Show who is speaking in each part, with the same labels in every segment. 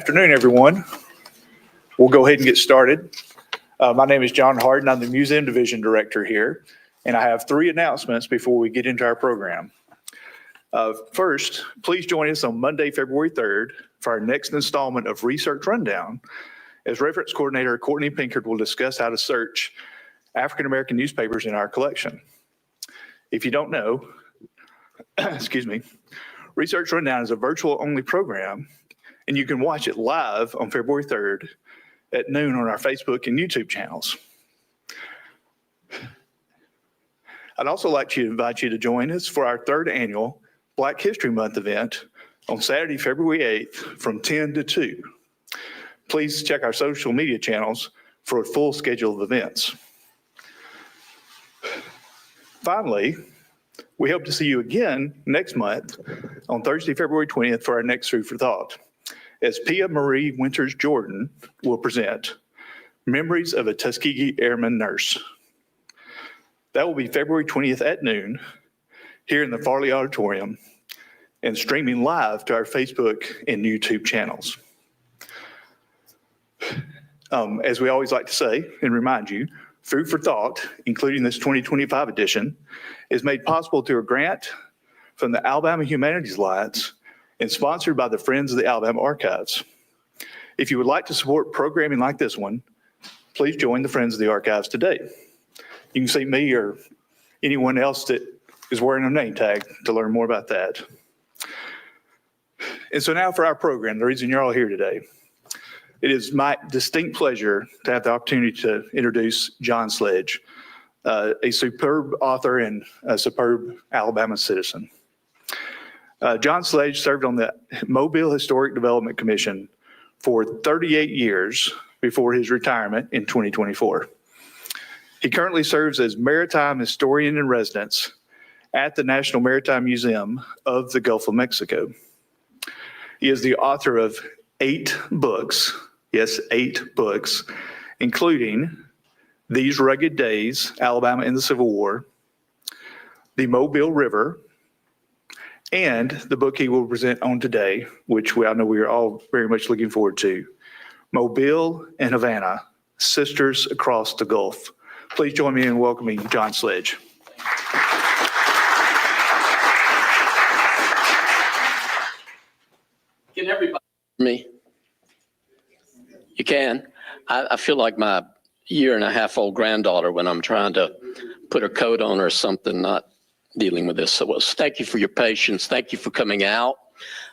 Speaker 1: Afternoon, everyone. We'll go ahead and get started. My name is John Harden. I'm the Museum Division Director here, and I have three announcements before we get into our program. First, please join us on Monday, February 3rd for our next installment of Research Rundown, as Reference Coordinator Courtney Pinkard will discuss how to search African American newspapers in our collection. If you don't know, excuse me, Research Rundown is a virtual-only program, and you can watch it live on February 3rd at noon on our Facebook and YouTube channels. I'd also like to invite you to join us for our third annual Black History Month event on Saturday, February 8th from 10 to 2. Please check our social media channels for a full schedule of events. Finally, we hope to see you again next month on Thursday, February 20th for our next Food for Thought, as Pia Marie Winters Jordan will present Memories of a Tuskegee Airman Nurse. That will be February 20th at noon here in the Farley Auditorium and streaming live to our Facebook and YouTube channels. As we always like to say and remind you, Food for Thought, including this 2025 edition, is made possible through a grant from the Alabama Humanities Alliance and sponsored by the Friends of the Alabama Archives. If you would like to support programming like this one, please join the Friends of the Archives today. You can see me or anyone else that is wearing a name tag to learn more about that. And so now for our program, the reason you're all here today. It is my distinct pleasure to have the opportunity to introduce John Sledge, a superb author and a superb Alabama citizen. John Sledge served on the Mobile Historic Development Commission for 38 years before his retirement in 2024. He currently serves as Maritime Historian in Residence at the National Maritime Museum of the Gulf of Mexico. He is the author of 8 books, yes, 8 books, including These Rugged Days, Alabama in the Civil War, The Mobile River, and the book he will present on today, which I know we are all very much looking forward to, Mobile and Havana, Sisters Across the Gulf. Please join me in welcoming John Sledge.
Speaker 2: Can everybody hear me? You can. I feel like my 1.5-year-old granddaughter when I'm trying to put her coat on or something, not dealing with this. So thank you for your patience. Thank you for coming out.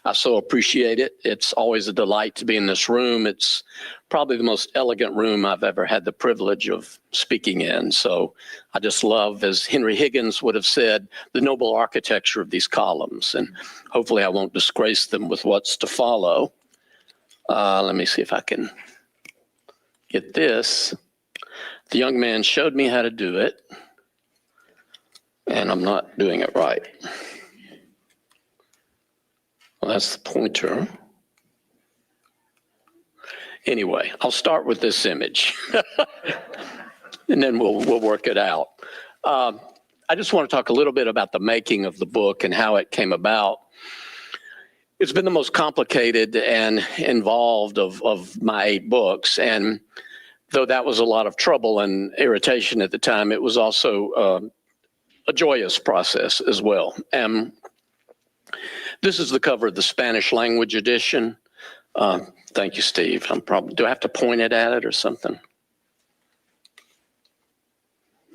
Speaker 2: I so appreciate it. It's always a delight to be in this room. It's probably the most elegant room I've ever had the privilege of speaking in. So I just love, as Henry Higgins would have said, the noble architecture of these columns. And hopefully I won't disgrace them with what's to follow. Let me see if I can get this. The young man showed me how to do it, and I'm not doing it right. Well, that's the pointer. Anyway, I'll start with this image, and then we'll work it out. I just want to talk a little bit about the making of the book and how it came about. It's been the most complicated and involved of my 8 books, and though that was a lot of trouble and irritation at the time, it was also a joyous process as well. This is the cover of the Spanish language edition. Thank you, Steve. Do I have to point it at it or something?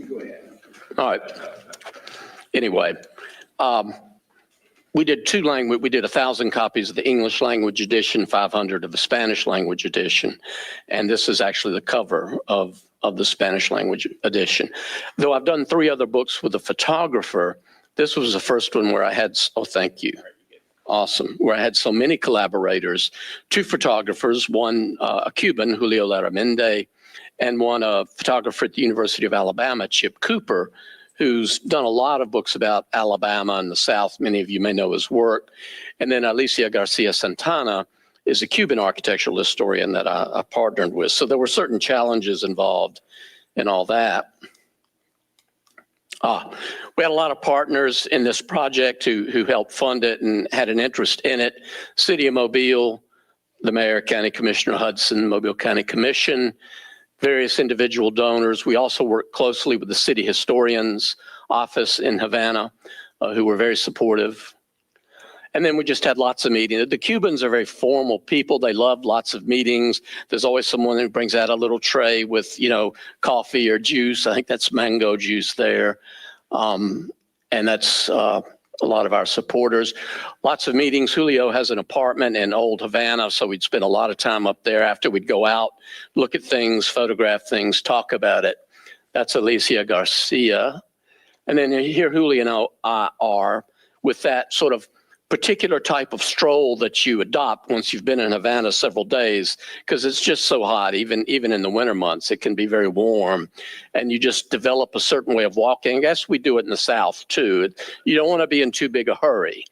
Speaker 1: Go ahead.
Speaker 2: All right. Anyway, we did 1,000 copies of the English language edition, 500 of the Spanish language edition. And this is actually the cover of the Spanish language edition. Though I've done 3 other books with a photographer, this was the first one where I had, oh, thank you. Awesome. Where I had so many collaborators, 2 photographers, one a Cuban, Julio Larramendi, and one a photographer at the University of Alabama, Chip Cooper, who's done a lot of books about Alabama and the South. Many of you may know his work. And then Alicia Garcia Santana is a Cuban architectural historian that I partnered with. So there were certain challenges involved in all that. We had a lot of partners in this project who helped fund it and had an interest in it. City of Mobile, the mayor, County Commissioner Hudson, Mobile County Commission, various individual donors. We also work closely with the city historian's office in Havana, who were very supportive. And then we just had lots of meetings. The Cubans are very formal people. They love lots of meetings. There's always someone who brings out a little tray with, coffee or juice. I think that's mango juice there. And that's a lot of our supporters. Lots of meetings. Julio has an apartment in Old Havana, so we'd spend a lot of time up there after we'd go out, look at things, photograph things, talk about it. That's Alicia Garcia. And then here Julio and I are with that sort of particular type of stroll that you adopt once you've been in Havana several days, because it's just so hot, even in the winter months, it can be very warm, and you just develop a certain way of walking. I guess we do it in the South too. You don't want to be in too big a hurry.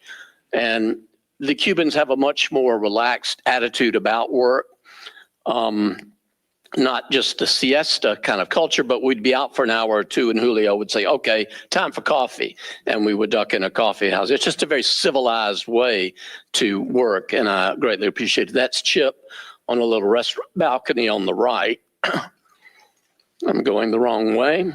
Speaker 2: And the Cubans have a much more relaxed attitude about work. Not just the siesta kind of culture, but we'd be out for an hour or two and Julio would say, okay, time for coffee. And we would duck in a coffee house. It's just a very civilized way to work. And I greatly appreciate it. That's Chip on a little restaurant balcony on the right. I'm going the wrong way.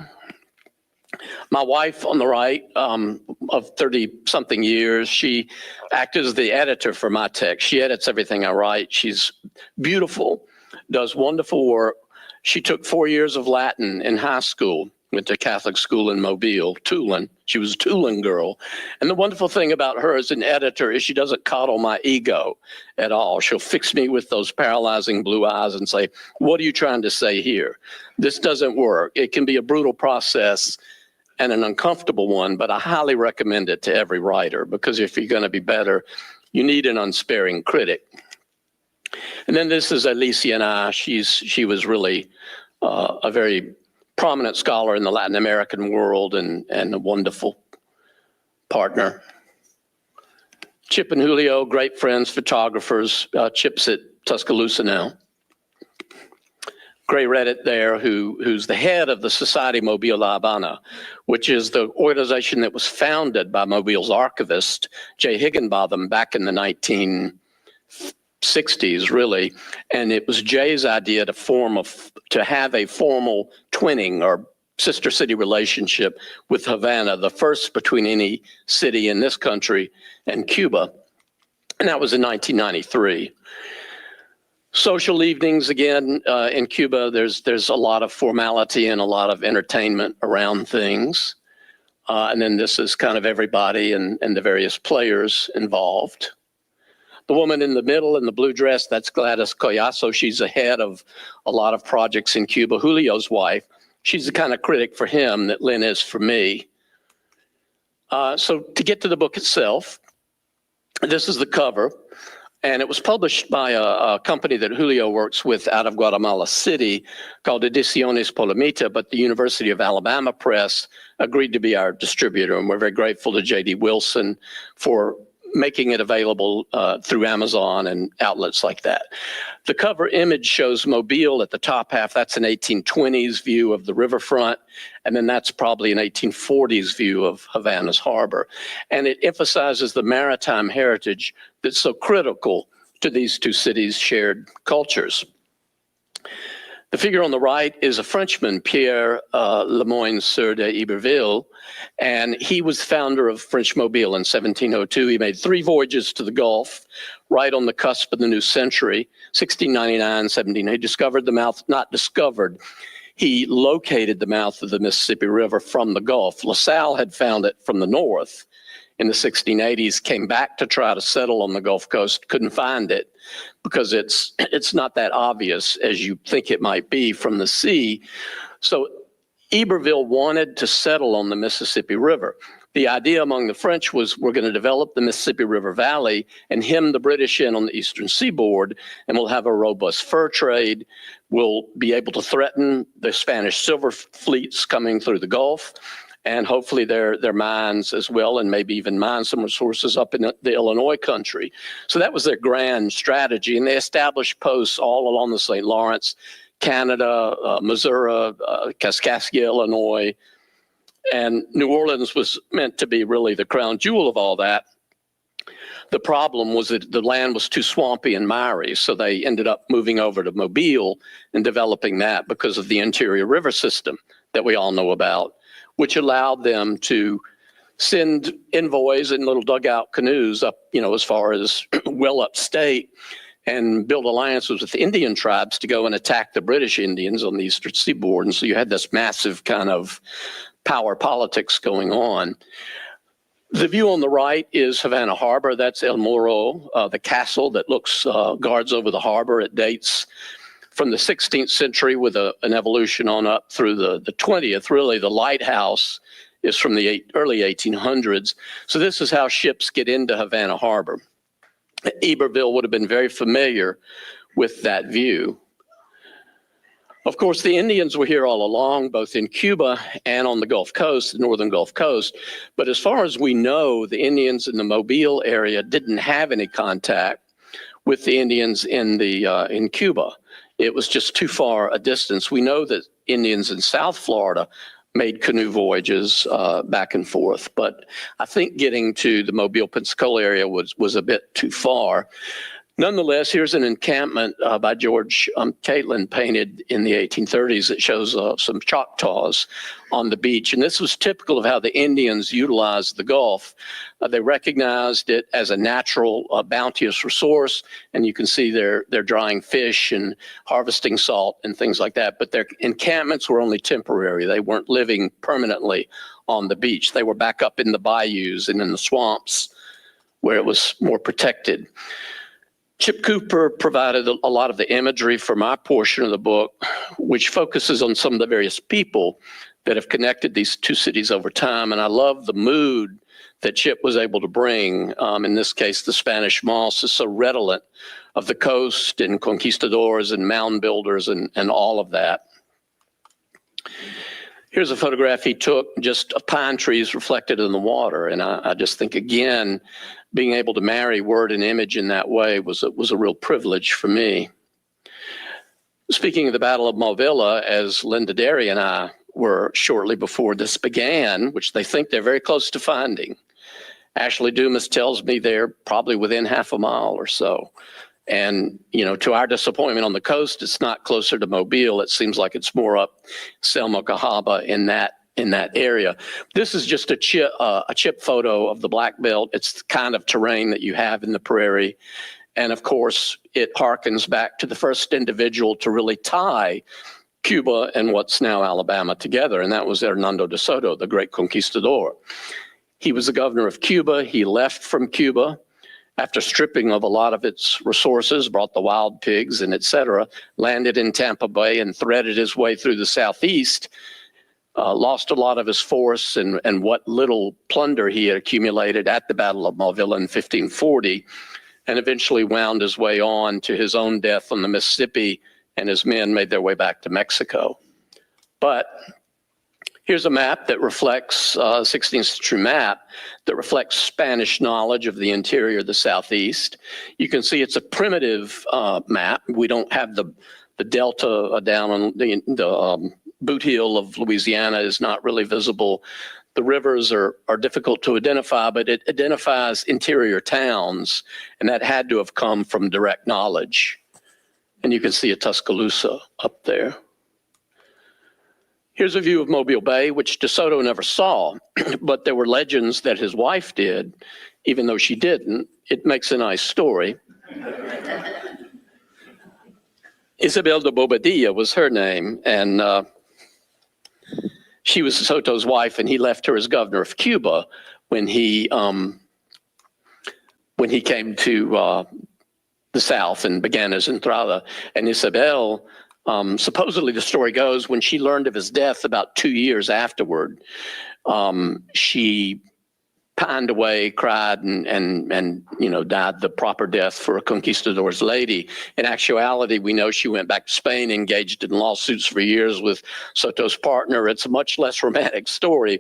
Speaker 2: My wife on the right, of 30 something years, she acted as the editor for my text. She edits everything I write. She's beautiful. Does wonderful work. She took 4 years of Latin in high school, went to Catholic school in Mobile, Tulane. She was a Tulane girl. And the wonderful thing about her as an editor is she doesn't coddle my ego at all. She'll fix me with those paralyzing blue eyes and say, what are you trying to say here? This doesn't work. It can be a brutal process and an uncomfortable one, but I highly recommend it to every writer, because if you're going to be better, you need an unsparing critic. And then this is Alicia and I. She was really a very prominent scholar in the Latin American world and a wonderful partner. Chip and Julio, great friends, photographers. Chip's at Tuscaloosa now. Gray Reddit there, who's the head of the Society Mobile La Habana, which is the organization that was founded by Mobile's archivist, Jay Higginbotham, back in the 1960s, really. And it was Jay's idea to have a formal twinning or sister city relationship with Havana, the first between any city in this country and Cuba. And that was in 1993. Social evenings, again, in Cuba, there's a lot of formality and a lot of entertainment around things. And then this is kind of everybody and the various players involved. The woman in the middle in the blue dress, that's Gladys Collazo. She's the head of a lot of projects in Cuba. Julio's wife, she's the kind of critic for him that Lynn is for me. So to get to the book itself, this is the cover. And it was published by a company that Julio works with out of Guatemala City called Ediciones Polomita, but the University of Alabama Press agreed to be our distributor. And we're very grateful to J.D. Wilson for making it available through Amazon and outlets like that. The cover image shows Mobile at the top half. That's an 1820s view of the riverfront. And then that's probably an 1840s view of Havana's harbor. And it emphasizes the maritime heritage that's so critical to these two cities' shared cultures. The figure on the right is a Frenchman, Pierre Lemoyne-Sieur d'Iberville, and he was founder of French Mobile in 1702. He made 3 voyages to the Gulf, right on the cusp of the new century, 1699, 17. He discovered the mouth, not discovered, he located the mouth of the Mississippi River from the Gulf. LaSalle had found it from the north in the 1680s, came back to try to settle on the Gulf Coast, couldn't find it because it's not that obvious as you think it might be from the sea. So Iberville wanted to settle on the Mississippi River. The idea among the French was we're going to develop the Mississippi River Valley and hem the British in on the eastern seaboard, and we'll have a robust fur trade. We'll be able to threaten the Spanish silver fleets coming through the Gulf, and hopefully their mines as well, and maybe even mine some resources up in the Illinois country. So that was their grand strategy, and they established posts all along the St. Lawrence, Canada, Missouri, Kaskaskia, Illinois, and New Orleans was meant to be really the crown jewel of all that. The problem was that the land was too swampy and miry, so they ended up moving over to Mobile and developing that because of the interior river system that we all know about, which allowed them to send envoys in little dugout canoes up, as far as well upstate, and build alliances with Indian tribes to go and attack the British Indians on the eastern seaboard. And so you had this massive kind of power politics going on. The view on the right is Havana Harbor. That's El Morro, the castle that guards over the harbor. It dates from the 16th century with an evolution on up through the 20th. Really, the lighthouse is from the early 1800s. So this is how ships get into Havana Harbor. Iberville would have been very familiar with that view. Of course, the Indians were here all along, both in Cuba and on the Gulf Coast, the northern Gulf Coast. But as far as we know, the Indians in the Mobile area didn't have any contact with the Indians in Cuba. It was just too far a distance. We know that Indians in South Florida made canoe voyages back and forth, but I think getting to the Mobile, Pensacola area was a bit too far. Nonetheless, here's an encampment by George Catlin painted in the 1830s that shows some Choctaws on the beach. And this was typical of how the Indians utilized the Gulf. They recognized it as a natural, bounteous resource. And you can see they're drying fish and harvesting salt and things like that. But their encampments were only temporary. They weren't living permanently on the beach. They were back up in the bayous and in the swamps where it was more protected. Chip Cooper provided a lot of the imagery for my portion of the book, which focuses on some of the various people that have connected these two cities over time. And I love the mood that Chip was able to bring. In this case, the Spanish moss is so redolent of the coast and conquistadors and mound builders and all of that. Here's a photograph he took just of pine trees reflected in the water. And I just think, again, being able to marry word and image in that way was a real privilege for me. Speaking of the Battle of Movilla, as Linda Derry and I were shortly before this began, which they think they're very close to finding. Ashley Dumas tells me they're probably within half a mile or so. And, to our disappointment on the coast, it's not closer to Mobile. It seems like it's more up Selma Cahaba in that area. This is just a chip photo of the Black Belt. It's the kind of terrain that you have in the prairie. And of course, it harkens back to the first individual to really tie Cuba and what's now Alabama together. And that was Hernando de Soto, the great conquistador. He was the governor of Cuba. He left from Cuba after stripping of a lot of its resources, brought the wild pigs and et cetera, landed in Tampa Bay and threaded his way through the southeast. Lost a lot of his force and what little plunder he had accumulated at the Battle of Movilla in 1540, and eventually wound his way on to his own death on the Mississippi, and his men made their way back to Mexico. But here's a map that reflects, 16th century map, that reflects Spanish knowledge of the interior of the Southeast. You can see it's a primitive map. We don't have the delta down on the boot heel of Louisiana is not really visible. The rivers are difficult to identify, but it identifies interior towns, and that had to have come from direct knowledge. And you can see a Tuscaloosa up there. Here's a view of Mobile Bay, which De Soto never saw, but there were legends that his wife did, even though she didn't. It makes a nice story. Isabel de Bobadilla was her name, and she was Soto's wife, and he left her as governor of Cuba when he came to the South and began his entrada. And Isabel, supposedly the story goes, when she learned of his death about 2 years afterward, she pined away, cried, and died the proper death for a conquistador's lady. In actuality, we know she went back to Spain, engaged in lawsuits for years with Soto's partner. It's a much less romantic story.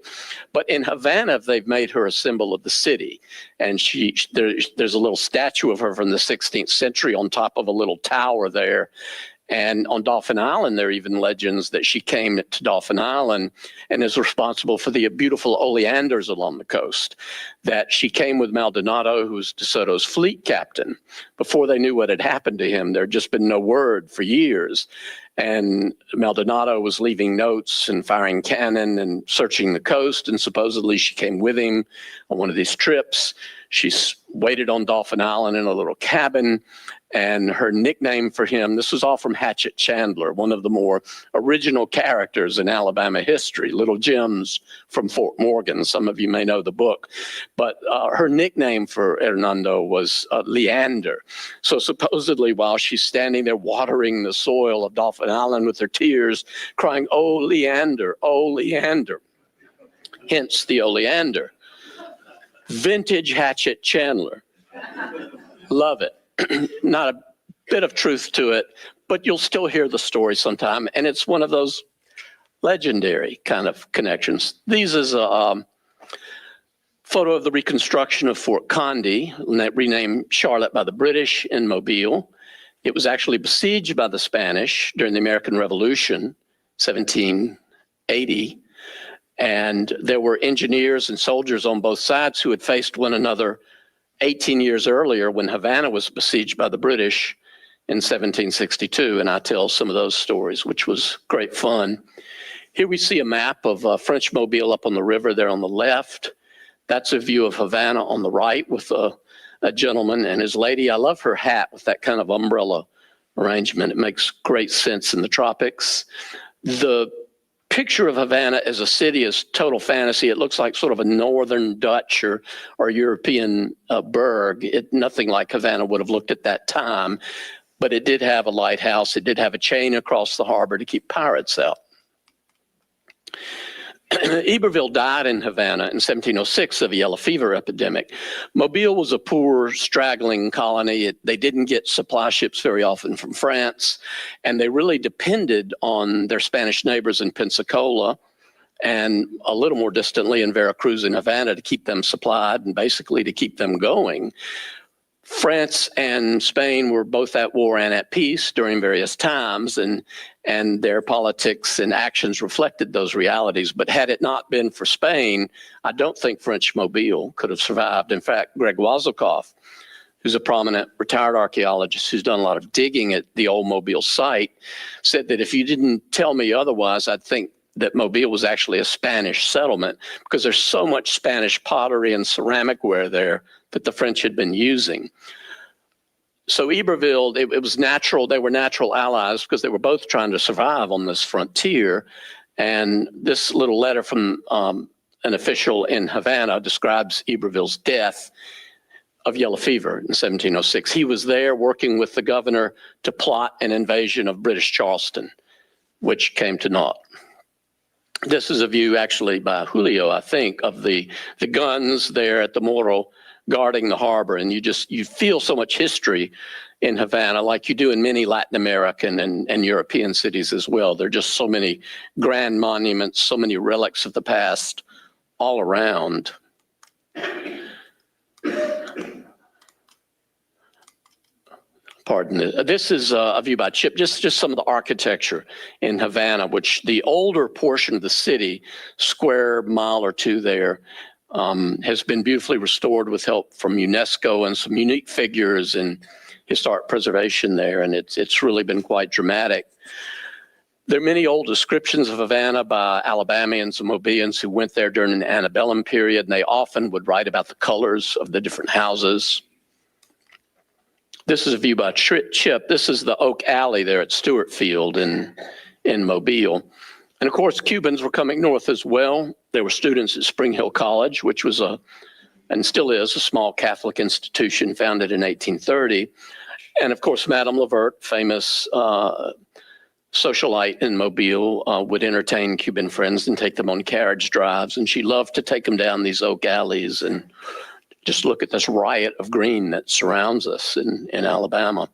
Speaker 2: But in Havana, they've made her a symbol of the city. And there's a little statue of her from the 16th century on top of a little tower there. And on Dauphin Island, there are even legends that she came to Dauphin Island and is responsible for the beautiful oleanders along the coast, that she came with Maldonado, who was De Soto's fleet captain, before they knew what had happened to him. There had just been no word for years. And Maldonado was leaving notes and firing cannon and searching the coast, and supposedly she came with him on one of these trips. She waited on Dauphin Island in a little cabin, and her nickname for him, this was all from Hatchet Chandler, one of the more original characters in Alabama history, Little Jims from Fort Morgan. Some of you may know the book, but her nickname for Hernando was Leander. So supposedly while she's standing there watering the soil of Dauphin Island with her tears, crying, "Oh, Leander, oh, Leander," hence the oleander. Vintage Hatchet Chandler. Love it. Not a bit of truth to it, but you'll still hear the story sometime. And it's one of those legendary kind of connections. These is a photo of the reconstruction of Fort Condé, renamed Charlotte by the British in Mobile. It was actually besieged by the Spanish during the American Revolution, 1780. And there were engineers and soldiers on both sides who had faced one another 18 years earlier when Havana was besieged by the British in 1762. And I tell some of those stories, which was great fun. Here we see a map of French Mobile up on the river there on the left. That's a view of Havana on the right with a gentleman and his lady. I love her hat with that kind of umbrella arrangement. It makes great sense in the tropics. The picture of Havana as a city is total fantasy. It looks like sort of a northern Dutch or European burg. Nothing like Havana would have looked at that time, but it did have a lighthouse. It did have a chain across the harbor to keep pirates out. Iberville died in Havana in 1706 of a yellow fever epidemic. Mobile was a poor, straggling colony. They didn't get supply ships very often from France, and they really depended on their Spanish neighbors in Pensacola and a little more distantly in Veracruz and Havana to keep them supplied and basically to keep them going. France and Spain were both at war and at peace during various times, and their politics and actions reflected those realities. But had it not been for Spain, I don't think French Mobile could have survived. In fact, Greg Wazelkoff, who's a prominent retired archaeologist who's done a lot of digging at the old Mobile site, said that if you didn't tell me otherwise, I'd think that Mobile was actually a Spanish settlement because there's so much Spanish pottery and ceramic ware there that the French had been using. So Iberville, it was natural, they were natural allies because they were both trying to survive on this frontier. And this little letter from an official in Havana describes Iberville's death of yellow fever in 1706. He was there working with the governor to plot an invasion of British Charleston, which came to naught. This is a view actually by Julio, I think, of the guns there at the Morro guarding the harbor. And you feel so much history in Havana, like you do in many Latin American and European cities as well. There are just so many grand monuments, so many relics of the past all around. Pardon me. This is a view by Chip, just some of the architecture in Havana, which the older portion of the city, square mile or two there, has been beautifully restored with help from UNESCO and some unique figures and historic preservation there. And it's really been quite dramatic. There are many old descriptions of Havana by Alabamians and Mobians who went there during the antebellum period, and they often would write about the colors of the different houses. This is a view by Chip. This is the Oak Alley there at Stewart Field in Mobile. And of course, Cubans were coming north as well. There were students at Spring Hill College, which was and still is, a small Catholic institution founded in 1830. And of course, Madame Levert, famous socialite in Mobile, would entertain Cuban friends and take them on carriage drives. And she loved to take them down these oak alleys and just look at this riot of green that surrounds us in Alabama.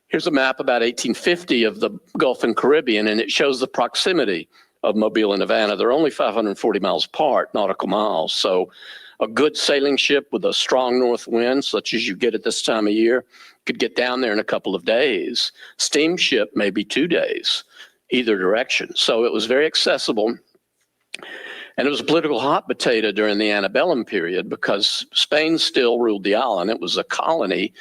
Speaker 2: Here's a map about 1850 of the Gulf and Caribbean, and it shows the proximity of Mobile and Havana. They're only 540 miles apart, nautical miles. So A good sailing ship with a strong north wind, such as you get at this time of year, could get down there in a couple of days. Steamship, maybe 2 days, either direction. So it was very accessible. And it was a political hot potato during the antebellum period because Spain still ruled the island. It was a colony,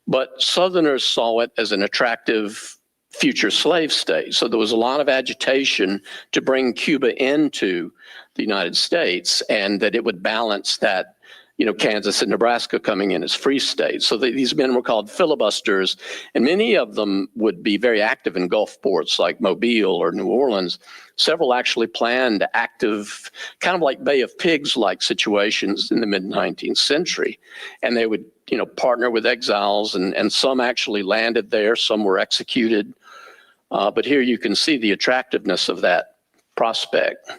Speaker 2: but Southerners saw it as an attractive future slave state. So there was a lot of agitation to bring Cuba into the United States, and that it would balance that, Kansas and Nebraska coming in as free states. So these men were called filibusters, and many of them would be very active in Gulf ports like Mobile or New Orleans. Several actually planned active, kind of like Bay of Pigs-like situations in the mid-19th century. And they would, partner with exiles, and some actually landed there, some were executed. But here you can see the attractiveness of that prospect.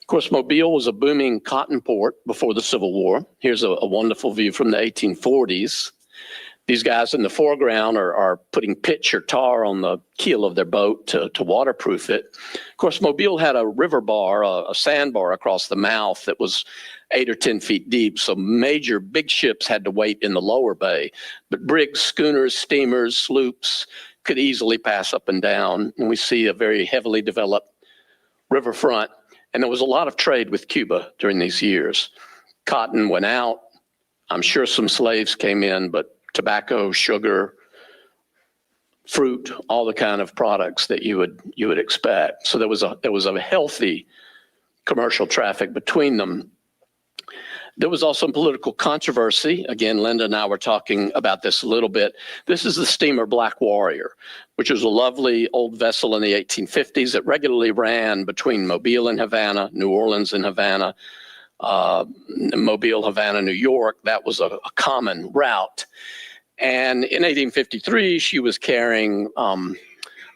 Speaker 2: Of course, Mobile was a booming cotton port before the Civil War. Here's a wonderful view from the 1840s. These guys in the foreground are putting pitch or tar on the keel of their boat to waterproof it. Of course, Mobile had a river bar, a sandbar across the mouth that was 8 or 10 feet deep. So major big ships had to wait in the lower bay. But brigs, schooners, steamers, sloops could easily pass up and down. And we see a very heavily developed riverfront. And there was a lot of trade with Cuba during these years. Cotton went out. I'm sure some slaves came in, but tobacco, sugar, fruit, all the kind of products that you would expect. So there was a healthy commercial traffic between them. There was also political controversy. Again, Linda and I were talking about this a little bit. This is the steamer Black Warrior, which was a lovely old vessel in the 1850s that regularly ran between Mobile and Havana, New Orleans and Havana, Mobile, Havana, New York. That was a common route. And in 1853, she was carrying a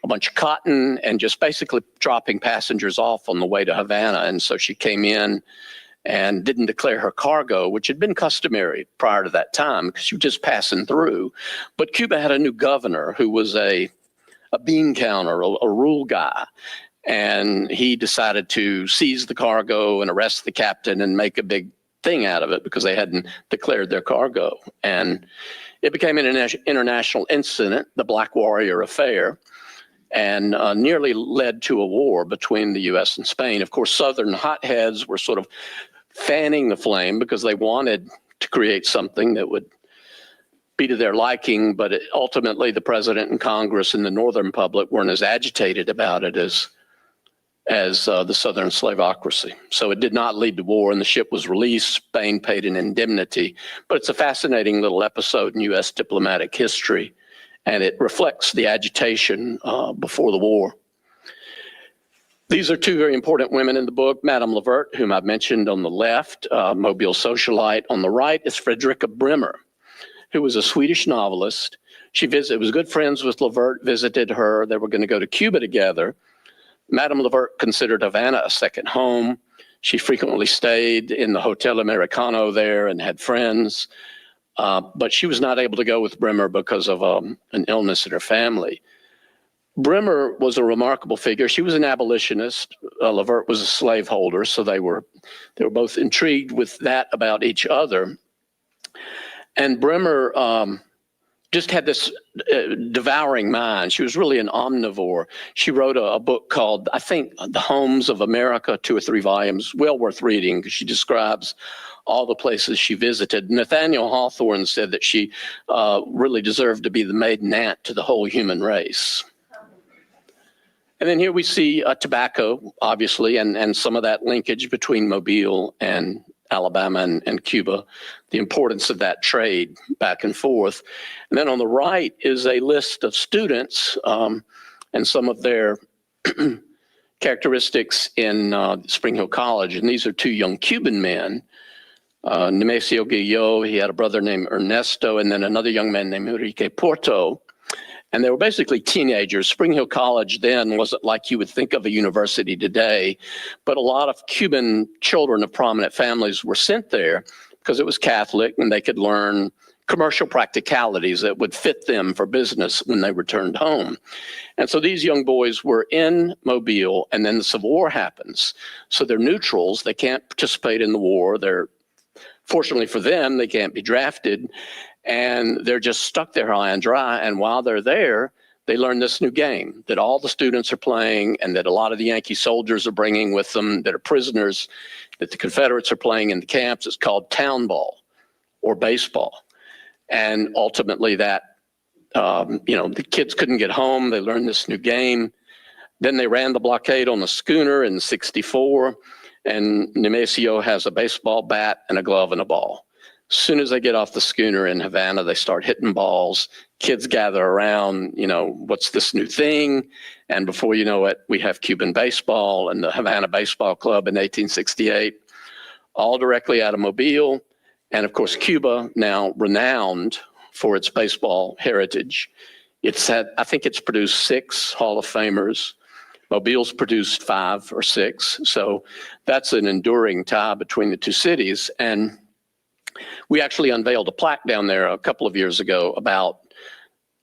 Speaker 2: bunch of cotton and just basically dropping passengers off on the way to Havana. And so she came in and didn't declare her cargo, which had been customary prior to that time because she was just passing through. But Cuba had a new governor who was a bean counter, a rule guy. And he decided to seize the cargo and arrest the captain and make a big thing out of it because they hadn't declared their cargo. And it became an international incident, the Black Warrior affair, and nearly led to a war between the U.S. and Spain. Of course, Southern hotheads were sort of fanning the flame because they wanted to create something that would be to their liking, but ultimately the president and Congress and the Northern public weren't as agitated about it as the Southern slavocracy. So it did not lead to war, and the ship was released. Spain paid an indemnity, but it's a fascinating little episode in U.S. diplomatic history, and it reflects the agitation before the war. These are two very important women in the book. Madame Levert, whom I've mentioned on the left, Mobile socialite. On the right is Fredrika Bremer, who was a Swedish novelist. She was good friends with Levert, visited her. They were going to go to Cuba together. Madame Levert considered Havana a second home. She frequently stayed in the Hotel Americano there and had friends. But she was not able to go with Bremer because of an illness in her family. Bremer was a remarkable figure. She was an abolitionist. Levert was a slaveholder, so they were both intrigued with that about each other. And Bremer just had this devouring mind. She was really an omnivore. She wrote a book called, I think, The Homes of America, 2 or 3 volumes, well worth reading because she describes all the places she visited. Nathaniel Hawthorne said that she really deserved to be the maiden aunt to the whole human race. And then here we see tobacco, obviously, and some of that linkage between Mobile and Alabama and Cuba, the importance of that trade back and forth. And then on the right is a list of students and some of their characteristics in Spring Hill College. And these are 2 young Cuban men, Nemesio Guillot, he had a brother named Ernesto, and then another young man named Enrique Porto. And they were basically teenagers. Spring Hill College then wasn't like you would think of a university today, but a lot of Cuban children of prominent families were sent there because it was Catholic and they could learn commercial practicalities that would fit them for business when they returned home. And so these young boys were in Mobile, and then the Civil War happens. So they're neutrals. They can't participate in the war. Fortunately for them, they can't be drafted, and they're just stuck there high and dry. And while they're there, they learn this new game that all the students are playing and that a lot of the Yankee soldiers are bringing with them that are prisoners, that the Confederates are playing in the camps. It's called town ball or baseball. And ultimately that, the kids couldn't get home. They learned this new game. Then they ran the blockade on the schooner in '64, and Nemesio has a baseball bat and a glove and a ball. As soon as they get off the schooner in Havana, they start hitting balls. Kids gather around, what's this new thing? And before you know it, we have Cuban baseball and the Havana Baseball Club in 1868, all directly out of Mobile. And of course, Cuba, now renowned for its baseball heritage. I think it's produced 6 Hall of Famers. Mobile's produced 5 or 6. So that's an enduring tie between the two cities. And we actually unveiled a plaque down there a couple of years ago about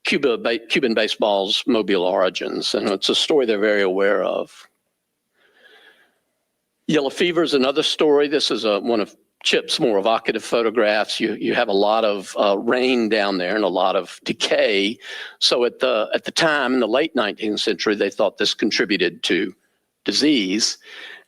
Speaker 2: Cuban baseball's Mobile origins. And it's a story they're very aware of. Yellow fever is another story. This is one of Chip's more evocative photographs. You have a lot of rain down there and a lot of decay. So at the time, in the late 19th century, they thought this contributed to disease.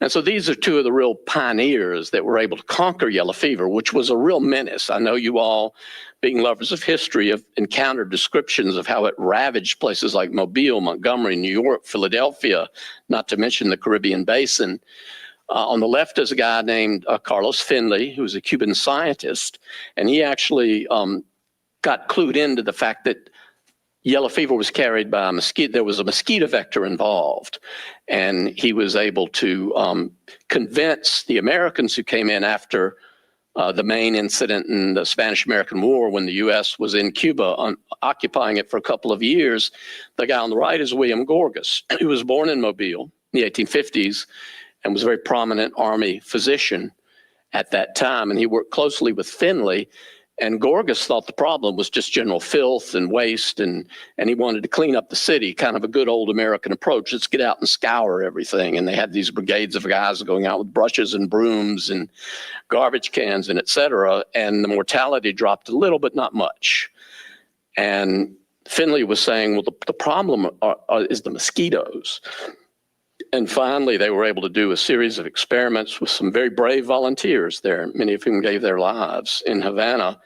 Speaker 2: And so these are 2 of the real pioneers that were able to conquer yellow fever, which was a real menace. I know you all, being lovers of history, have encountered descriptions of how it ravaged places like Mobile, Montgomery, New York, Philadelphia, not to mention the Caribbean basin. On the left is a guy named Carlos Finley, who was a Cuban scientist, and he actually got clued into the fact that yellow fever was carried by a mosquito. There was a mosquito vector involved, and he was able to convince the Americans who came in after the main incident in the Spanish-American War, when the U.S. was in Cuba, occupying it for a couple of years. The guy on the right is William Gorgas, who was born in Mobile in the 1850s and was a very prominent Army physician at that time. And he worked closely with Finley. And Gorgas thought the problem was just general filth and waste, and he wanted to clean up the city, kind of a good old American approach. Let's get out and scour everything. And they had these brigades of guys going out with brushes and brooms and garbage cans and et cetera. And the mortality dropped a little, but not much. And Finley was saying, well, the problem is the mosquitoes. And finally, they were able to do a series of experiments with some very brave volunteers there, many of whom gave their lives in Havana,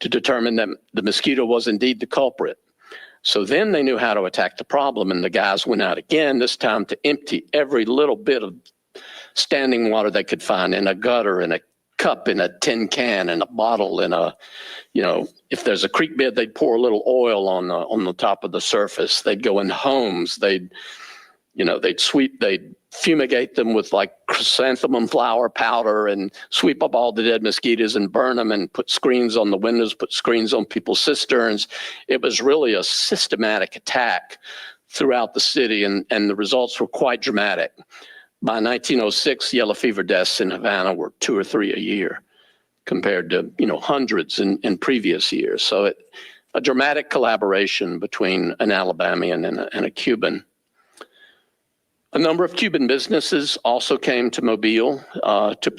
Speaker 2: to determine that the mosquito was indeed the culprit. So then they knew how to attack the problem, and the guys went out again, this time to empty every little bit of standing water they could find in a gutter, in a cup, in a tin can, in a bottle, in a, if there's a creek bed, they'd pour a little oil on the top of the surface. They'd go in homes, they'd fumigate them with like chrysanthemum flower powder and sweep up all the dead mosquitoes and burn them and put screens on the windows, put screens on people's cisterns. It was really a systematic attack throughout the city, and the results were quite dramatic. By 1906, yellow fever deaths in Havana were 2 or 3 a year compared to, hundreds in previous years. So a dramatic collaboration between an Alabamian and a Cuban. A number of Cuban businesses also came to Mobile to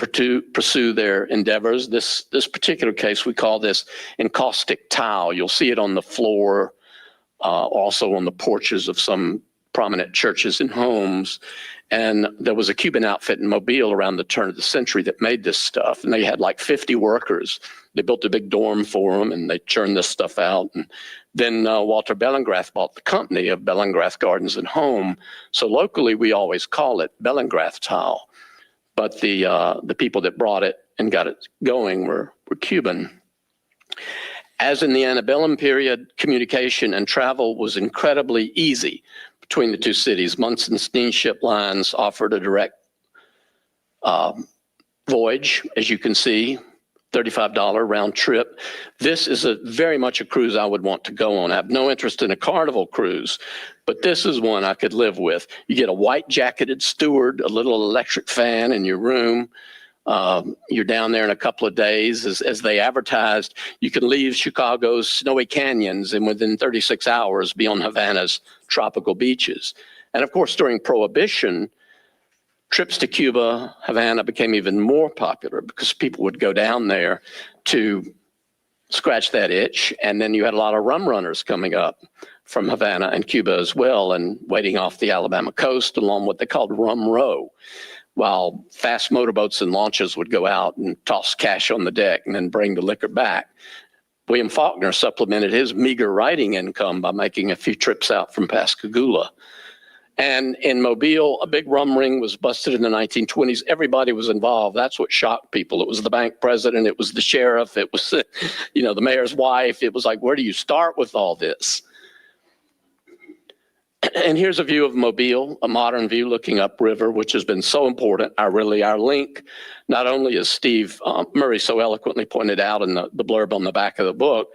Speaker 2: pursue their endeavors. This particular case, we call this encaustic tile. You'll see it on the floor, also on the porches of some prominent churches and homes. And there was a Cuban outfit in Mobile around the turn of the century that made this stuff. And they had like 50 workers. They built a big dorm for them, and they churned this stuff out. And then Walter Bellingrath bought the company of Bellingrath Gardens and Home. So locally, we always call it Bellingrath tile. But the people that brought it and got it going were Cuban. As in the antebellum period, communication and travel was incredibly easy between the two cities. Munson steamship lines offered a direct voyage, as you can see, $35 round trip. This is very much a cruise I would want to go on. I have no interest in a Carnival cruise, but this is one I could live with. You get a white jacketed steward, a little electric fan in your room. You're down there in a couple of days. As they advertised, you can leave Chicago's snowy canyons and within 36 hours be on Havana's tropical beaches. And of course, during Prohibition, trips to Cuba, Havana became even more popular because people would go down there to scratch that itch. And then you had a lot of rum runners coming up from Havana and Cuba as well, and waiting off the Alabama coast along what they called Rum Row, while fast motorboats and launches would go out and toss cash on the deck and then bring the liquor back. William Faulkner supplemented his meager writing income by making a few trips out from Pascagoula. And in Mobile, a big rum ring was busted in the 1920s. Everybody was involved. That's what shocked people. It was the bank president. It was the sheriff. It was, the mayor's wife. It was like, where do you start with all this? And here's a view of Mobile, a modern view looking upriver, which has been so important. Our link, not only as Steve Murray so eloquently pointed out in the blurb on the back of the book,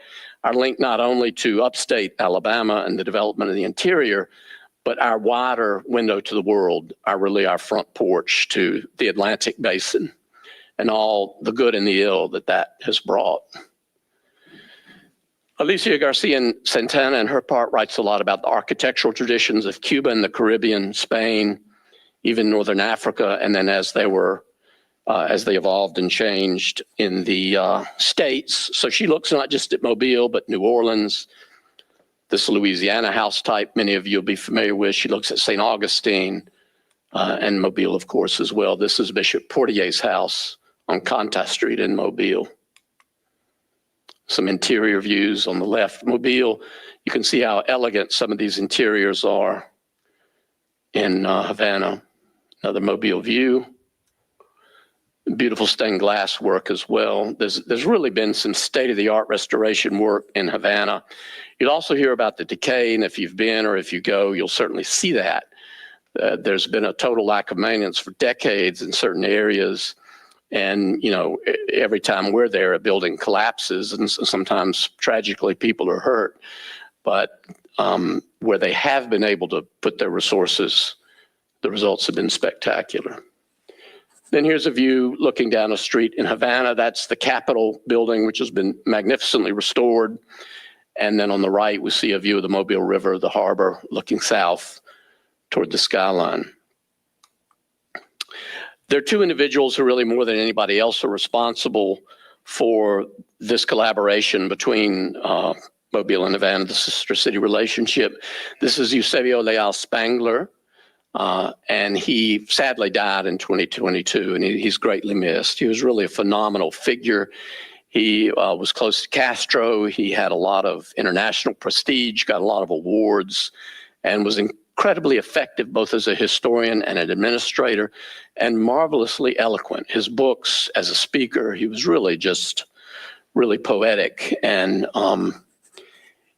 Speaker 2: our link not only to upstate Alabama and the development of the interior, but our wider window to the world, our front porch to the Atlantic Basin and all the good and the ill that has brought. Alicia Garcia Santana, in her part, writes a lot about the architectural traditions of Cuba and the Caribbean, Spain, even Northern Africa, and then as they evolved and changed in the States. So she looks not just at Mobile, but New Orleans, this Louisiana house type, many of you will be familiar with. She looks at St. Augustine and Mobile, of course, as well. This is Bishop Portier's house on Conta Street in Mobile. Some interior views on the left. Mobile, you can see how elegant some of these interiors are in Havana. Another Mobile view. Beautiful stained glass work as well. There's really been some state-of-the-art restoration work in Havana. You'll also hear about the decay, and if you've been or if you go, you'll certainly see that. There's been a total lack of maintenance for decades in certain areas. And, every time we're there, a building collapses, and sometimes tragically people are hurt. But where they have been able to put their resources, the results have been spectacular. Then here's a view looking down a street in Havana. That's the Capitol building, which has been magnificently restored. And then on the right, we see a view of the Mobile River, the harbor, looking south toward the skyline. There are two individuals who really more than anybody else are responsible for this collaboration between Mobile and Havana, the sister city relationship. This is Eusebio Leal Spangler, and he sadly died in 2022, and he's greatly missed. He was really a phenomenal figure. He was close to Castro. He had a lot of international prestige, got a lot of awards, and was incredibly effective both as a historian and an administrator, and marvelously eloquent. His books as a speaker, he was really just really poetic, and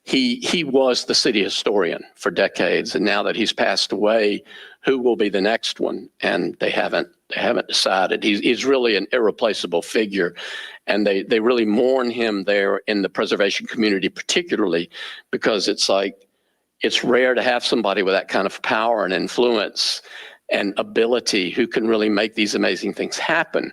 Speaker 2: he was the city historian for decades. And now that he's passed away, who will be the next one? And they haven't decided. He's really an irreplaceable figure, and they really mourn him there in the preservation community, particularly because it's rare to have somebody with that kind of power and influence and ability who can really make these amazing things happen.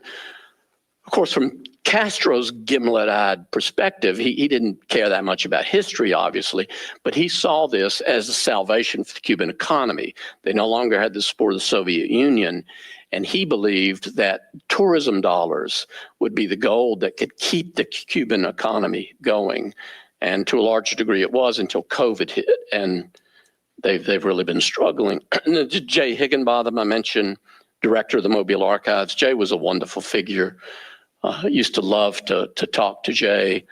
Speaker 2: Of course, from Castro's gimlet-eyed perspective, he didn't care that much about history, obviously, but he saw this as a salvation for the Cuban economy. They no longer had the support of the Soviet Union, and he believed that tourism dollars would be the gold that could keep the Cuban economy going. And to a large degree it was until COVID hit, and they've really been struggling. Jay Higginbotham, I mentioned, director of the Mobile Archives. Jay was a wonderful figure. I used to love to talk to Jay,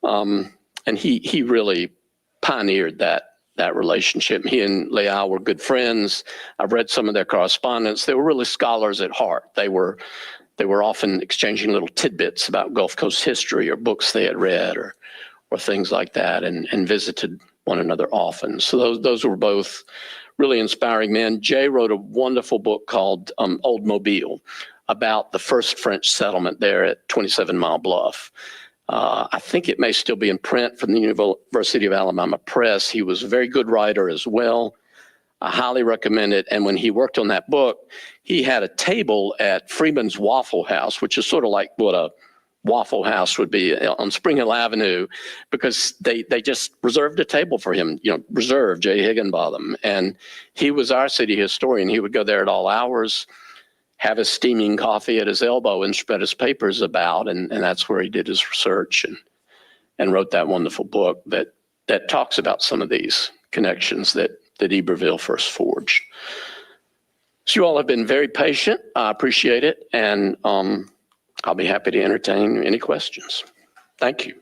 Speaker 2: and he really pioneered that relationship. He and Leal were good friends. I've read some of their correspondence. They were really scholars at heart. They were often exchanging little tidbits about Gulf Coast history or books they had read or things like that, and visited one another often. So those were both really inspiring men. Jay wrote a wonderful book called Old Mobile, about the first French settlement there at 27 Mile Bluff. I think it may still be in print from the University of Alabama Press. He was a very good writer as well. I highly recommend it. And when he worked on that book, he had a table at Freeman's Waffle House, which is sort of like what a Waffle House would be on Spring Hill Avenue, because they just reserved a table for him, reserved Jay Higginbotham. And he was our city historian. He would go there at all hours, have his steaming coffee at his elbow and spread his papers about. And that's where he did his research and wrote that wonderful book that talks about some of these connections that Iberville first forged. So you all have been very patient. I appreciate it. And I'll be happy to entertain any questions. Thank you.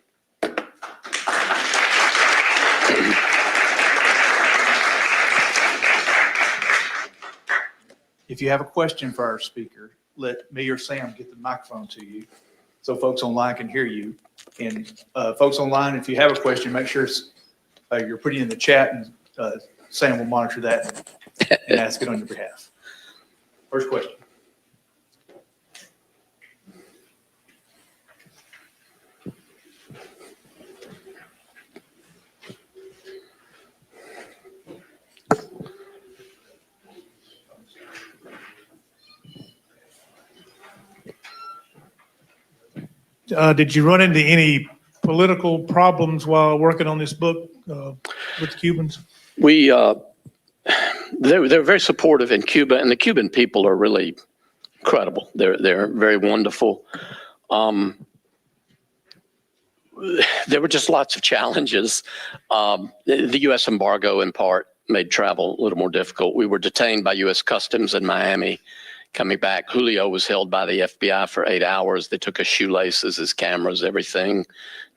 Speaker 1: If you have a question for our speaker, let me or Sam get the microphone to you so folks online can hear you. And folks online, if you have a question, make sure you're putting it in the chat, and Sam will monitor that and ask it on your behalf. First question.
Speaker 3: Did you run into any political problems while working on this book with the Cubans?
Speaker 2: They're very supportive in Cuba, and the Cuban people are really incredible. They're very wonderful. There were just lots of challenges. The U.S. embargo, in part, made travel a little more difficult. We were detained by U.S. Customs in Miami. Coming back, Julio was held by the FBI for 8 hours. They took his shoelaces, his cameras, everything,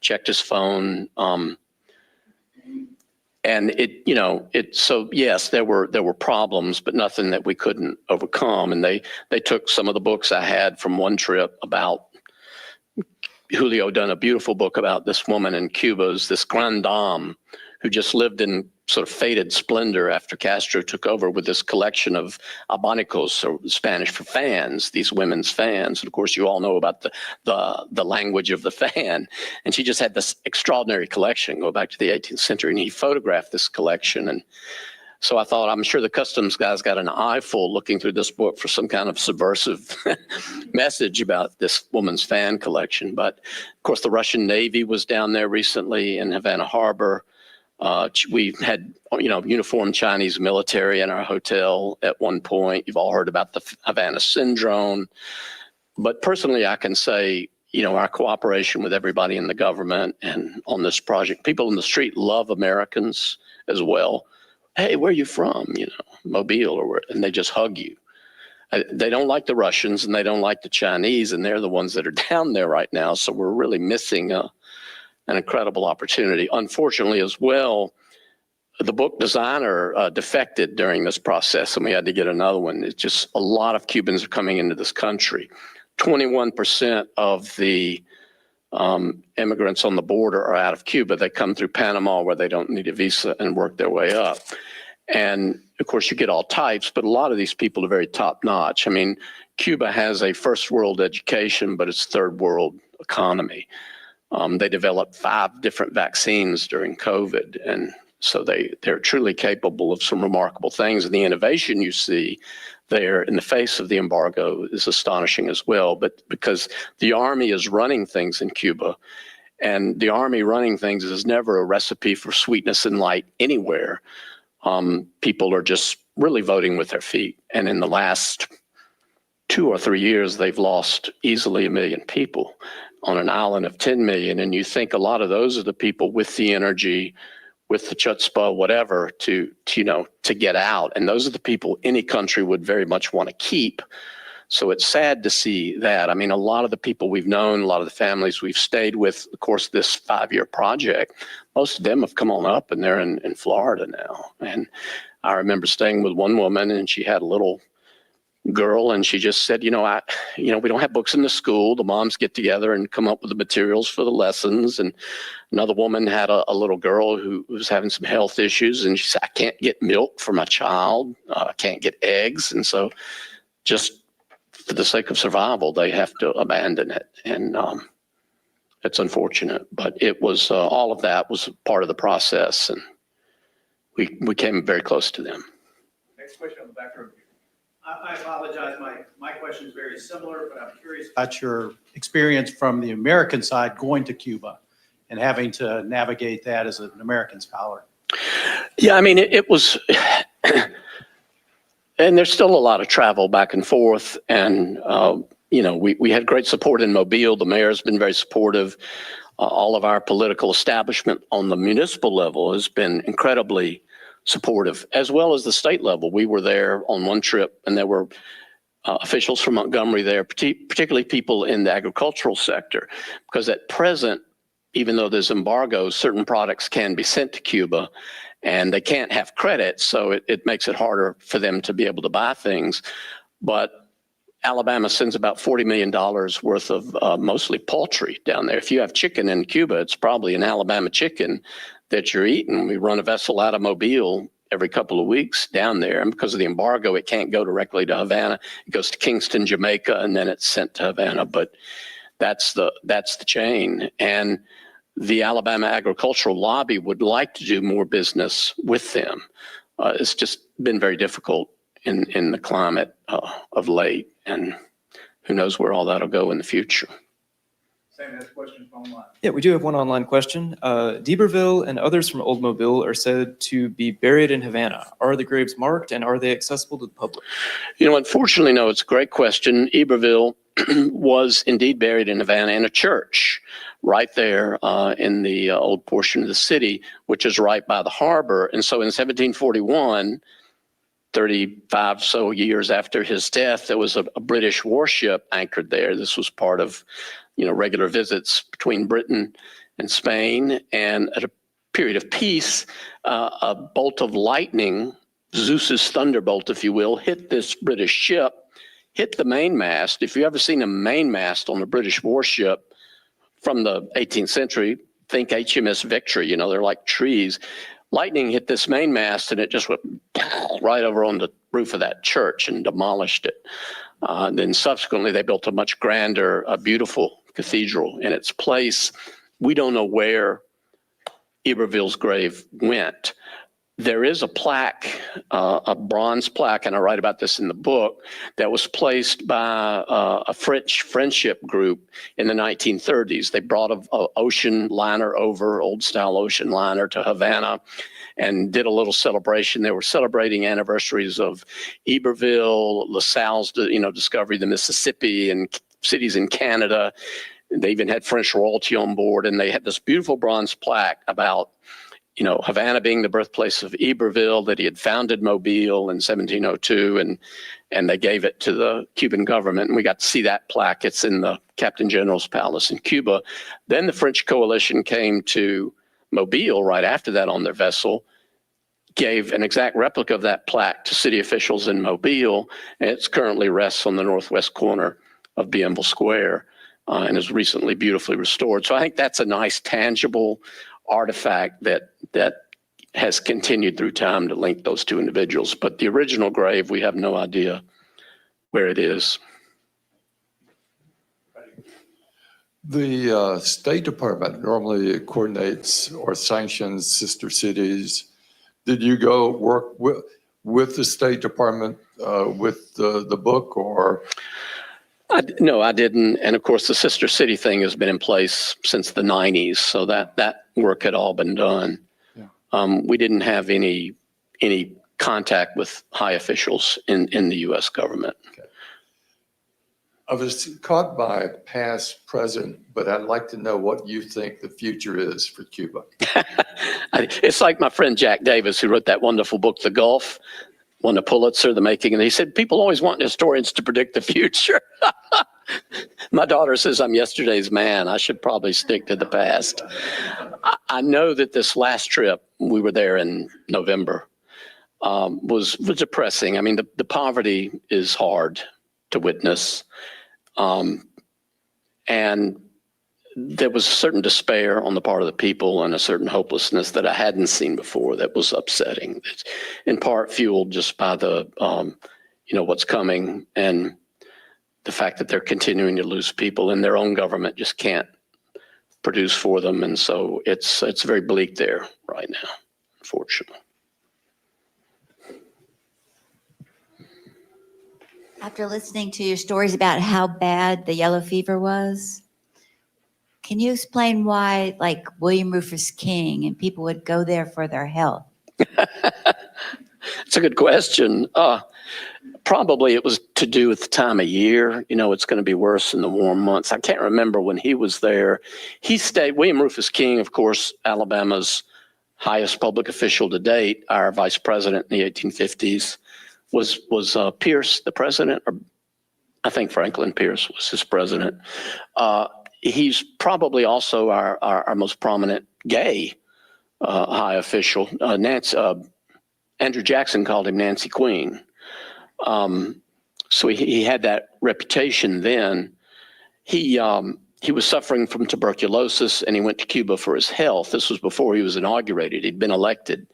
Speaker 2: checked his phone. And so yes, there were problems, but nothing that we couldn't overcome. And they took some of the books I had from one trip about Julio done a beautiful book about this woman in Cuba, this grande dame who just lived in sort of faded splendor after Castro took over, with this collection of abanicos, or Spanish for fans, these women's fans. And of course, you all know about the language of the fan. And she just had this extraordinary collection, go back to the 18th century. And he photographed this collection. And so I thought, I'm sure the customs guys got an eyeful looking through this book for some kind of subversive message about this woman's fan collection. But of course, the Russian Navy was down there recently in Havana Harbor. We had, uniformed Chinese military in our hotel at one point. You've all heard about the Havana syndrome. But personally, I can say, our cooperation with everybody in the government and on this project, people in the street love Americans as well. Hey, where are you from? Mobile or where, and they just hug you. They don't like the Russians and they don't like the Chinese, and they're the ones that are down there right now. So we're really missing an incredible opportunity. Unfortunately, as well, the book designer defected during this process, and we had to get another one. It's just a lot of Cubans are coming into this country. 21% of the immigrants on the border are out of Cuba. They come through Panama, where they don't need a visa, and work their way up. And of course, you get all types, but a lot of these people are very top notch. I mean, Cuba has a first world education, but it's third world economy. They developed 5 different vaccines during COVID. And so they're truly capable of some remarkable things. And the innovation you see there in the face of the embargo is astonishing as well. But because the Army is running things in Cuba, and the Army running things is never a recipe for sweetness and light anywhere. People are just really voting with their feet. And in the last 2 or 3 years, they've lost easily 1 million people on an island of 10 million. And you think a lot of those are the people with the energy, with the chutzpah, whatever, to get out. And those are the people any country would very much want to keep. So it's sad to see that. I mean, a lot of the people we've known, a lot of the families we've stayed with, of course, this 5-year project, most of them have come on up and they're in Florida now. And I remember staying with one woman, and she had a little girl, and she just said, we don't have books in the school. The moms get together and come up with the materials for the lessons. And another woman had a little girl who was having some health issues, and she said, I can't get milk for my child. I can't get eggs. And so just for the sake of survival, they have to abandon it. And it's unfortunate, but it was all of that was part of the process. And we came very close to them.
Speaker 1: Next question on the back row.
Speaker 4: I apologize, my question is very similar, but I'm curious about your experience from the American side going to Cuba and having to navigate that as an American scholar.
Speaker 2: Yeah, I mean, it was, and there's still a lot of travel back and forth. And, you know, we had great support in Mobile. The mayor's been very supportive. All of our political establishment on the municipal level has been incredibly supportive, as well as the state level. We were there on one trip, and there were officials from Montgomery there, particularly people in the agricultural sector, because at present, even though there's embargoes, certain products can be sent to Cuba, and they can't have credit, so it makes it harder for them to be able to buy things. But Alabama sends about $40 million worth of mostly poultry down there. If you have chicken in Cuba, it's probably an Alabama chicken that you're eating. We run a vessel out of Mobile every couple of weeks down there. And because of the embargo, it can't go directly to Havana. It goes to Kingston, Jamaica, and then it's sent to Havana. But that's the chain. And the Alabama agricultural lobby would like to do more business with them. It's just been very difficult in the climate of late, and who knows where all that'll go in the future.
Speaker 1: Sam has a question from online.
Speaker 5: Yeah, we do have one online question. D'Iberville and others from Old Mobile are said to be buried in Havana. Are the graves marked and are they accessible to the public?
Speaker 2: You know, unfortunately, no, it's a great question. Iberville was indeed buried in Havana in a church right there in the old portion of the city, which is right by the harbor. And so in 1741, 35 so years after his death, there was a British warship anchored there. This was part of, you know, regular visits between Britain and Spain. And at a period of peace, a bolt of lightning, Zeus's thunderbolt, if you will, hit this British ship, hit the mainmast. If you've ever seen a mainmast on a British warship from the 18th century, think HMS Victory, you know, they're like trees. Lightning hit this mainmast and it just went right over on the roof of that church and demolished it. Then subsequently, they built a much grander, beautiful cathedral in its place. We don't know where Iberville's grave went. There is a plaque, a bronze plaque, and I write about this in the book, that was placed by a French friendship group in the 1930s. They brought an ocean liner over, old style ocean liner, to Havana and did a little celebration. They were celebrating anniversaries of Iberville, LaSalle's, discovery of the Mississippi and cities in Canada. They even had French royalty on board, and they had this beautiful bronze plaque about, you know, Havana being the birthplace of Iberville, that he had founded Mobile in 1702, and they gave it to the Cuban government. And we got to see that plaque. It's in the Captain General's Palace in Cuba. Then the French coalition came to Mobile right after that on their vessel, gave an exact replica of that plaque to city officials in Mobile, and it's currently rests on the northwest corner of Bienville Square and is recently beautifully restored. So I think that's a nice, tangible artifact that has continued through time to link those two individuals. But the original grave, we have no idea where it is.
Speaker 6: The State Department normally coordinates or sanctions sister cities. Did you go work with the State Department with the book, or?
Speaker 2: No, I didn't. And of course, the sister city thing has been in place since the 90s. So that work had all been done. Yeah. We didn't have any contact with high officials in the U.S. government.
Speaker 6: Okay. I was caught by past, present, but I'd like to know what you think the future is for Cuba.
Speaker 2: It's like my friend Jack Davis, who wrote that wonderful book, The Gulf, won a Pulitzer, The Making. And he said, people always want historians to predict the future. My daughter says I'm yesterday's man. I should probably stick to the past. I know that this last trip, we were there in November, was depressing. I mean, the poverty is hard to witness. And there was a certain despair on the part of the people and a certain hopelessness that I hadn't seen before that was upsetting. It's in part fueled just by the, what's coming and the fact that they're continuing to lose people and their own government just can't produce for them. And so it's very bleak there right now, unfortunately.
Speaker 7: After listening to your stories about how bad the yellow fever was, can you explain why, like William Rufus King and people would go there for their health?
Speaker 2: It's a good question. Probably it was to do with the time of year. You know, it's going to be worse in the warm months. I can't remember when he was there. He stayed, William Rufus King, of course, Alabama's highest public official to date, our vice president in the 1850s, was Pierce the president? Or I think Franklin Pierce was his president. He's probably also our most prominent gay high official. Andrew Jackson called him Nancy Queen. So he had that reputation then. He was suffering from tuberculosis and he went to Cuba for his health. This was before he was inaugurated. He'd been elected.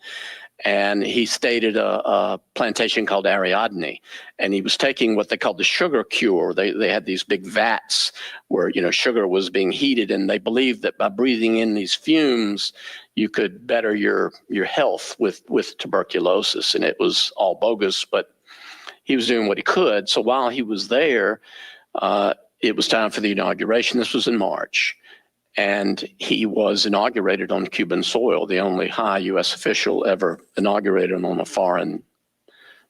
Speaker 2: And he stayed at a plantation called Ariadne, and he was taking what they called the sugar cure. They had these big vats where, you know, sugar was being heated, and they believed that by breathing in these fumes, you could better your health with tuberculosis. And it was all bogus, but he was doing what he could. So while he was there, it was time for the inauguration. This was in March. And he was inaugurated on Cuban soil, the only high U.S. official ever inaugurated on a foreign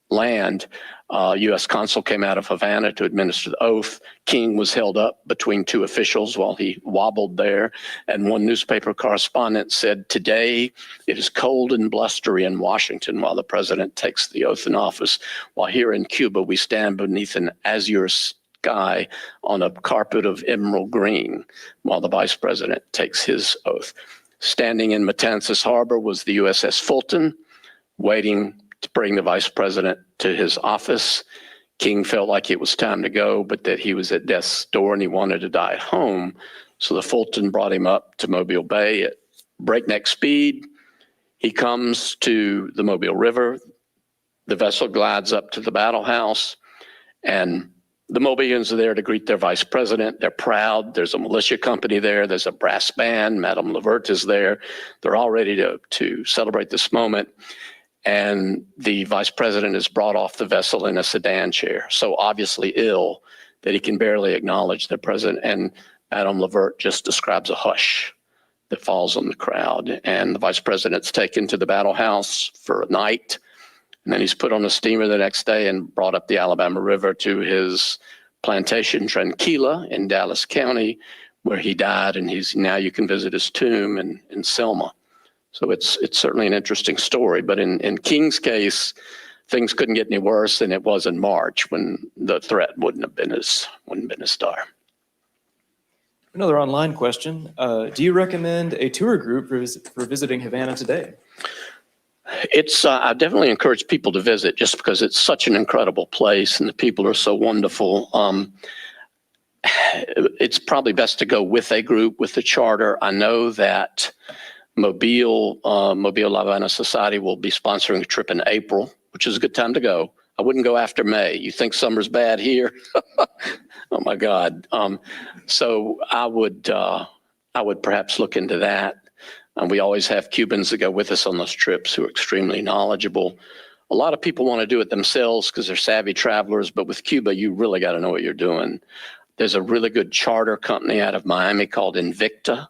Speaker 2: land. U.S. consul came out of Havana to administer the oath. King was held up between two officials while he wobbled there. And one newspaper correspondent said, "Today it is cold and blustery in Washington while the president takes the oath in office, while here in Cuba we stand beneath an azure sky on a carpet of emerald green while the vice president takes his oath." Standing in Matanzas Harbor was the USS Fulton, waiting to bring the vice president to his office. King felt like it was time to go, but that he was at death's door and he wanted to die at home. So the Fulton brought him up to Mobile Bay at breakneck speed. He comes to the Mobile River. The vessel glides up to the battle house, and the Mobileans are there to greet their vice president. They're proud. There's a militia company there. There's a brass band. Madame Levert is there. They're all ready to celebrate this moment. And the vice president is brought off the vessel in a sedan chair, so obviously ill that he can barely acknowledge the president. And Madame Levert just describes a hush that falls on the crowd. And the vice president's taken to the battle house for a night. And then he's put on a steamer the next day and brought up the Alabama River to his plantation Tranquila in Dallas County, where he died. And now you can visit his tomb in Selma. So it's certainly an interesting story. But in King's case, things couldn't get any worse than it was in March, when the threat wouldn't been as dire.
Speaker 5: Another online question. Do you recommend a tour group for visiting Havana today?
Speaker 2: I definitely encourage people to visit, just because it's such an incredible place and the people are so wonderful. It's probably best to go with a group, with a charter. I know that Mobile Havana Society will be sponsoring a trip in April, which is a good time to go. I wouldn't go after May. You think summer's bad here? Oh my God. So I would perhaps look into that. We always have Cubans that go with us on those trips who are extremely knowledgeable. A lot of people want to do it themselves because they're savvy travelers, but with Cuba, you really got to know what you're doing. There's a really good charter company out of Miami called Invicta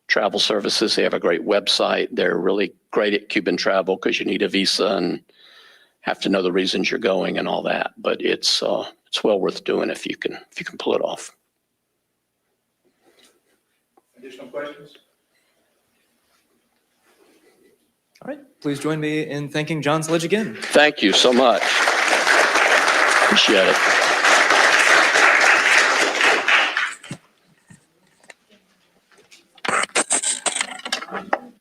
Speaker 2: Travel Services. They have a great website. They're really great at Cuban travel because you need a visa and have to know the reasons you're going and all that. But it's well worth doing if you can pull it off.
Speaker 1: Additional questions?
Speaker 5: All right, please join me in thanking John Sledge again.
Speaker 2: Thank you so much. Appreciate it.